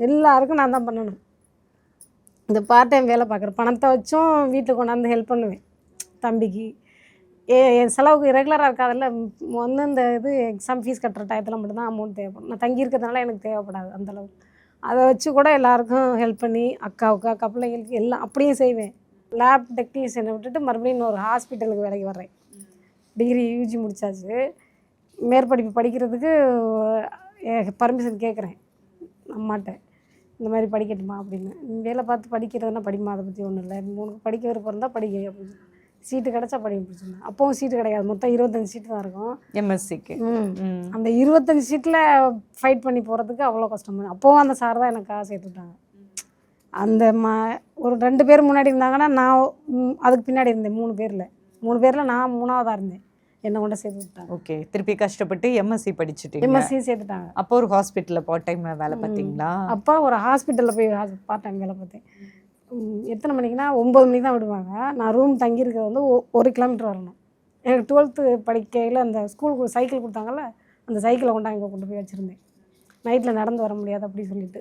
எல்லாருக்கும் நான் தான் பண்ணணும். இந்த பார்ட் டைம் வேலை பார்க்குறேன். பணத்தை வச்சும் வீட்டுக்கு கொண்டாந்து ஹெல்ப் பண்ணுவேன் தம்பிக்கு. என் செலவுக்கு ரெகுலராக இருக்காதில்ல. ஒன்று இந்த இது எக்ஸாம் ஃபீஸ் கட்டுற டயத்தில் மட்டும்தான் அமௌண்ட் தேவைப்படும். நான் தங்கியிருக்கிறதுனால எனக்கு தேவைப்படாது அந்தளவு. அதை வச்சு கூட எல்லாருக்கும் ஹெல்ப் பண்ணி அக்கா பிள்ளைங்களுக்கு எல்லாம் அப்படியே செய்வேன். லேப் டெக்னீஷியனை விட்டுட்டு மறுபடியும் இன்னொரு ஹாஸ்பிட்டலுக்கு வேலைக்கு வர்றேன். டிகிரி யூஜி முடித்தாச்சு. மேற்படிப்பு படிக்கிறதுக்கு பர்மிஷன் கேட்குறேன் அம்மாட்ட. இந்த மாதிரி படிக்கட்டுமா அப்படின்னு. வேலை பார்த்து படிக்கிறதுனா படிமா, அதை பற்றி ஒன்றும் இல்லை. உனக்கு படிக்க விருப்பம் இருந்தால் படிக்க அப்படின்னு. சீட்டு கிடச்சா படிக்க பிடிச்சிருந்தேன். அப்போவும் சீட்டு கிடையாது. மொத்தம் 25 சீட்டு தான் இருக்கும் எம்எஸ்சிக்கு. அந்த 25 சீட்டில் ஃபைட் பண்ணி போகிறதுக்கு அவ்வளோ கஷ்டம். அப்போவும் அந்த சார் தான் எனக்காக சேர்த்து விட்டாங்க. அந்த ஒரு 2 பேர் முன்னாடி இருந்தாங்கன்னா நான் அதுக்கு பின்னாடி இருந்தேன். 3 பேரில் நான் 3ஆவதாக இருந்தேன். என்னை கொண்டு சேர்த்து விட்டாங்க. ஓகே. திருப்பி கஷ்டப்பட்டு எம்எஸ்சி படிச்சுட்டு எம்எஸ்சி சேர்த்துட்டாங்க. அப்போ ஒரு ஹாஸ்பிட்டலில் பார்ட் டைம் வேலை பார்த்தீங்களா? அப்போ ஒரு ஹாஸ்பிட்டலில் போய் பார்ட் டைம் வேலை பார்த்தேன். எத்தனை மணிக்குன்னா 9 மணிக்கு தான் விடுவாங்க. நான் ரூம் தங்கியிருக்கிறது வந்து 1 கிலோமீட்டர் வரணும். எனக்கு 12th படிக்கையில் அந்த ஸ்கூலுக்கு சைக்கிள் கொடுத்தாங்கல்ல, அந்த சைக்கிளை கொண்டாங்க கொண்டு போய் வச்சுருந்தேன். நைட்டில் நடந்து வர முடியாது அப்படி சொல்லிட்டு.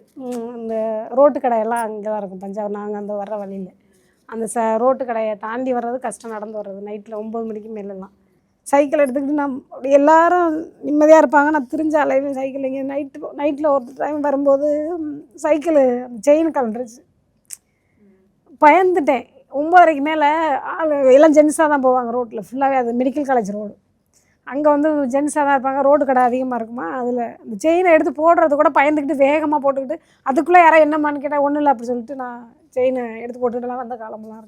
இந்த ரோட்டு கடையெல்லாம் அங்கே தான் இருக்கும் தஞ்சாவூர். நாங்கள் அந்த வர்ற வழியில் அந்த ரோட்டு கடையை தாண்டி வர்றது கஷ்டம், நடந்து வர்றது நைட்டில் 9 மணிக்கு மேலெல்லாம். சைக்கிள் எடுத்துக்கிட்டு நான் எல்லோரும் நிம்மதியாக இருப்பாங்க. நான் திரிஞ்ச அலைவேன் சைக்கிள். இங்கே நைட்டில் ஒரு டைம் வரும்போது சைக்கிள் செயின் கலண்டுருச்சு. பயந்துட்டேன். 9:30க்கு மேலே எல்லாம் ஜென்ஸாக தான் போவாங்க ரோட்டில் ஃபுல்லாகவே. அது மெடிக்கல் காலேஜ் ரோடு. அங்கே வந்து ஜென்ஸாக தான் இருப்பாங்க. ரோடு கடை அதிகமாக இருக்குமா. அதில் இந்த செயினை எடுத்து போடுறது கூட பயந்துக்கிட்டு வேகமாக போட்டுக்கிட்டு அதுக்குள்ளே யாராவது என்னம்மான்னு கேட்டால் ஒன்றும் இல்லை அப்படி சொல்லிட்டு நான் செயினை எடுத்து போட்டுக்கிட்டுலாம் வந்த காலமெல்லாம் இருக்குது.